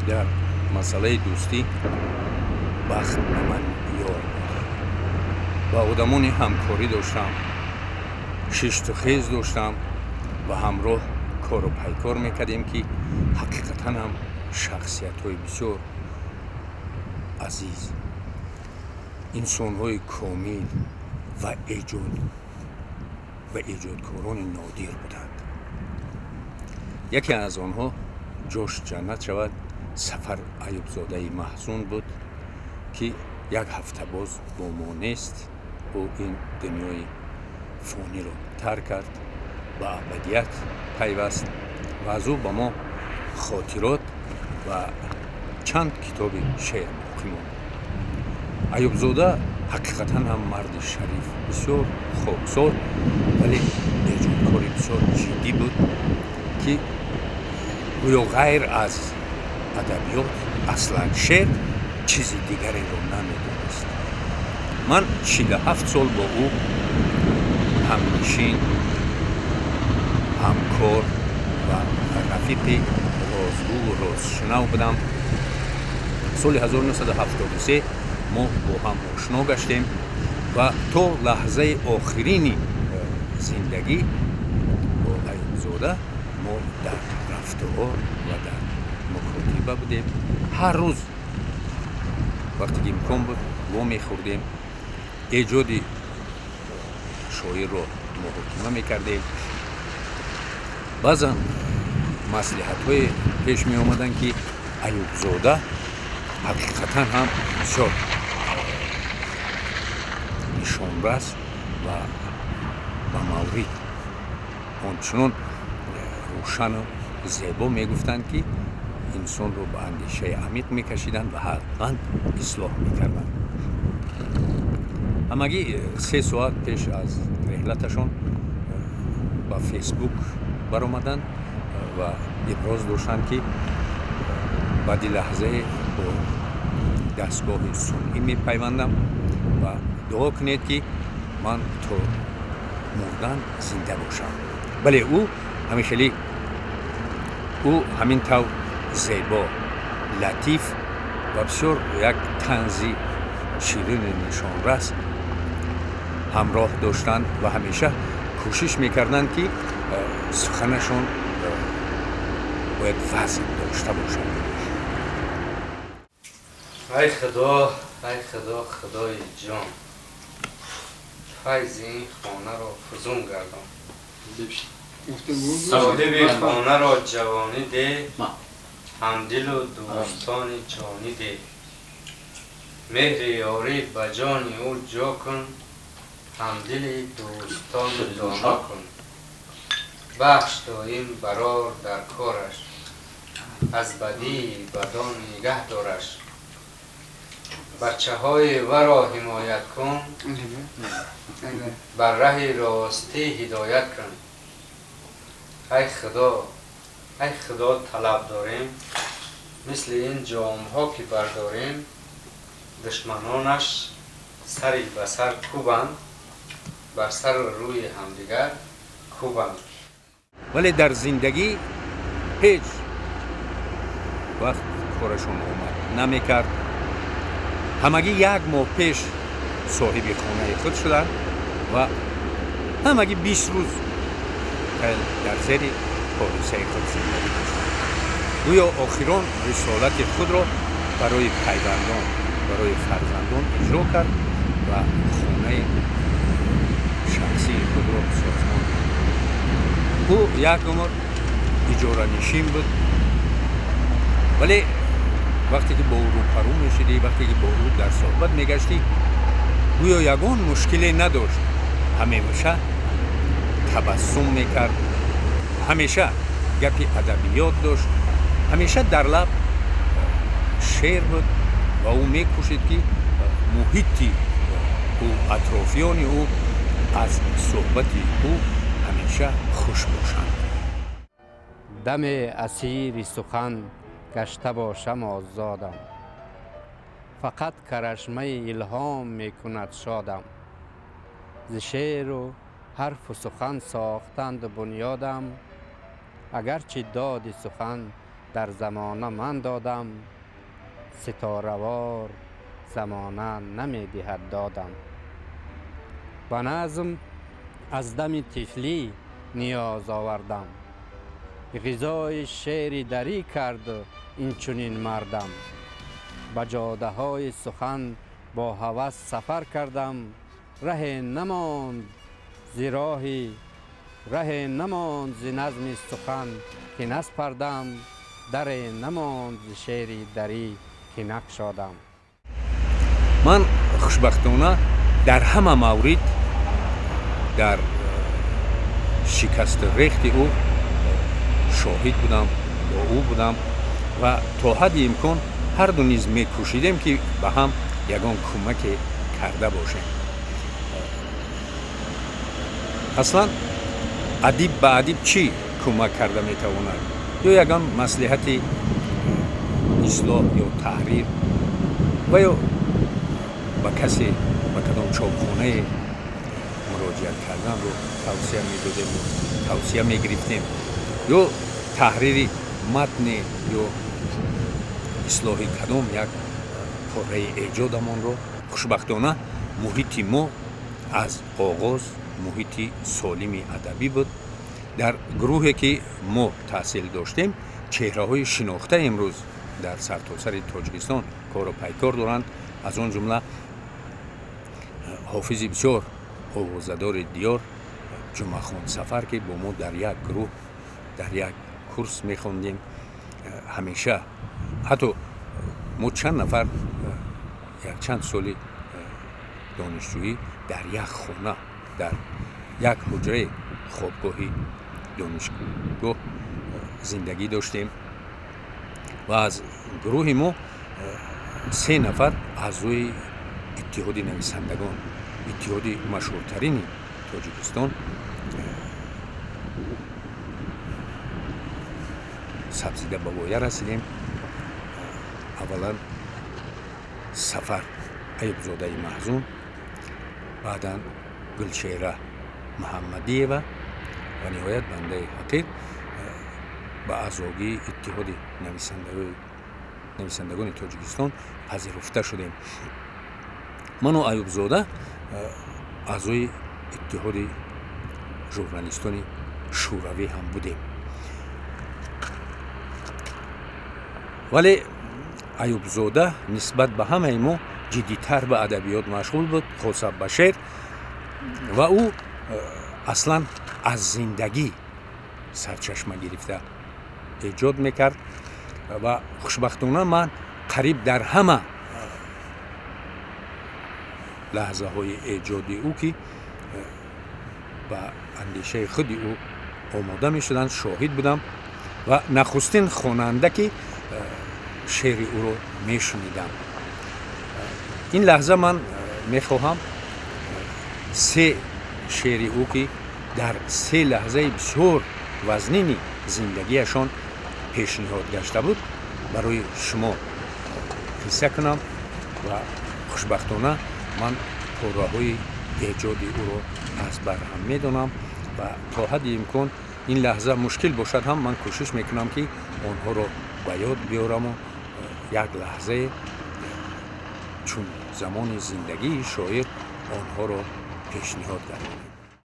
در مسئله دوستی بخت به من یار بود. با آدمانی همکاری داشتم، ششت و خیز داشتم و همراه کار و پیکار میکردیم که حقیقتا هم شخصیت های بسیار عزیز، انسان های کامل و ایجادکاران نادر بودند. یکی از آنها جوش جنت شود سفر ایوب زاده محزون بود که یک هفته باز با ما نیست. او این دنیای فانی رو ترک کرد، به ابدیت پیوست و از او به ما خاطرات و چند کتاب شعر باقی ماند. ایوب زاده حقیقتا هم مرد شریف، بسیار خاکسار ولی ایجادکار بسیار جدی بود که گویا غیر از ادبیات اصلا شعر چیز دیگری رو نمیدونست. من 47 سال با او همنشین، همکار و رفیق رازگو و رازشنو بودم. سال 1973 ما با هم آشنا گشتیم و تا لحظه آخرین زندگی با ایوب زاده ما در رفتار و در مکاتبه بودیم. هر روز وقتی که امکان بود وا میخوردیم، ایجاد شاعر رو محاکمه میکردیم. بعضا مصلحت های پیش می آمدن که ایوب زاده حقیقتا هم بسیار نشانرس و به مورد آنچنان روشن و زیبا می گفتند که انسان رو به اندیشه عمیق می کشیدند و حقا اصلاح می کردند. همگی 3 ساعت پیش از رحلتشان با فیسبوک برآمدند و ابراز داشتند که بعد لحظه با دستگاه صنعی می پیوندم و دعا کنید که من تا مردن زنده باشم. بله، او همیشه همین طور زیبا، لطیف و بسیار یک طنزی شیرین نشانرس همراه داشتند و همیشه کوشش میکردند که سخنشون باید وزن داشته باشند. ای خدا، ای خدا، خدای جان، فیض این خانه را فزون گردان. صاحب خانه را جوانی ده، همدل و دوستان جانی ده. مهر یاری به جان او جا کن، همدل دوستان دانا کن. بخش دایم برار در کارش، از بدی بدان نگه دارش. بچه های ورا حمایت کن، بر ره راستی هدایت کن. ای خدا طلب داریم، مثل این جام ها که برداریم. دشمنانش سری به سر کوبند، بر سر روی همدیگر کوبند. ولی در زندگی هیچ وقت کارشون آمد نمیکرد. همگی 1 ماه پیش صاحب خانه خود شدند و همگی 20 روز در زیر پالیسه خود زندگی داشتند. گویا آخران رسالت خود را برای پیوندان، برای فرزندان اجرا کرد و خانه شخصی خود را ساختمان کرد. او یک عمر اجاره نشین بود، ولی وقتی که با او روبرو میشدی، وقتی که با او در صحبت میگشتی، گویا یگان مشکلی نداشت. همیشه تبسم میکرد، همیشه گپی ادبیات داشت، همیشه در لب شعر بود و او میکوشید که محیطی او، اطرافیان او از صحبت او همیشه خوش باشند. دم اسیر سخن گشته باشم آزادم، فقط کرشمه الهام میکند شادم. ز شعر و حرف و سخن ساختند بنیادم، اگرچه داد سخن در زمانه من دادم، ستاره‌وار زمانه نمی دهد دادم. به نظم از دم طفلی نیاز آوردم، غذای شعر دری کرد این چنین مردم. به جاده های سخن با هوس سفر کردم، ره نماند ز نظم سخن که نسپردم، در نماند ز شعر دری که نگشادم. من خوشبختانه در همه مورد در شکست ریخت او شاهد بودم، با او بودم و تا حد امکان هر دو نیز میکوشیدیم که به هم یگان کمک کرده باشیم. اصلا ادیب به ادیب چی کمک کرده میتواند؟ یا یگان مصلحت اصلاح یا تحریر و یا به کسی به کدام چاپخانه مراجعت کردن رو توصیه میدادیم و توصیه میگرفتیم، یا تحریری متن یا اصلاح کدام یک پاره ایجادمان رو. خوشبختانه محیط ما از آغاز محیط سالم ادبی بود. در گروهی که ما تحصیل داشتیم چهره های شناخته امروز در سرتاسر تاجیکستان کار و پیکار دارند. از آن جمله حافظ بسیار آوازه‌دار دیار جمعه خان سفر که با ما در یک گروه در یک کورس میخوندیم. همیشه حتی ما چند نفر یک چند سالی دانشجویی در یک خانه در یک حجره خوابگاهی دانشگاه زندگی داشتیم و از گروه ما 3 نفر اعضای اتحاد نویسندگان، اتحاد مشهورترین تاجیکستان، سبزیده به وایه رسیدیم. اولا سفر ایوبزاده محزون، بعدا گلچهره محمدیه و نهایت بنده حقیر به اعضای اتحاد نویسندگان تاجیکستان پذیرفته شدیم. من و ایوبزاده اعضای اتحاد ژورنالیستان شوروی هم بودیم. ولی ایوبزاده نسبت به همه ما جدیتر به ادبیات مشغول بود، خاصه به شعر، و او اصلا از زندگی سرچشمه گرفته ایجاد میکرد و خوشبختانه من قریب در همه لحظه های ایجادی او که به اندیشه خود او آماده می شدن شاهد بودم و نخستین خواننده که شعر او رو می شنیدم. این لحظه من می خواهم 3 شعر او که در 3 لحظه بسیار وزنین زندگیشان پیشنهاد گشته بود برای شما قصه کنم و خوشبختانه من پره‌های ایجادی او رو از بر هم میدونم و تا حد امکان این لحظه مشکل باشد هم من کوشش میکنم که آنها رو به یاد بیارم و یک لحظه چون زمان زندگی شاعر آنها رو پیشنهاد کنم.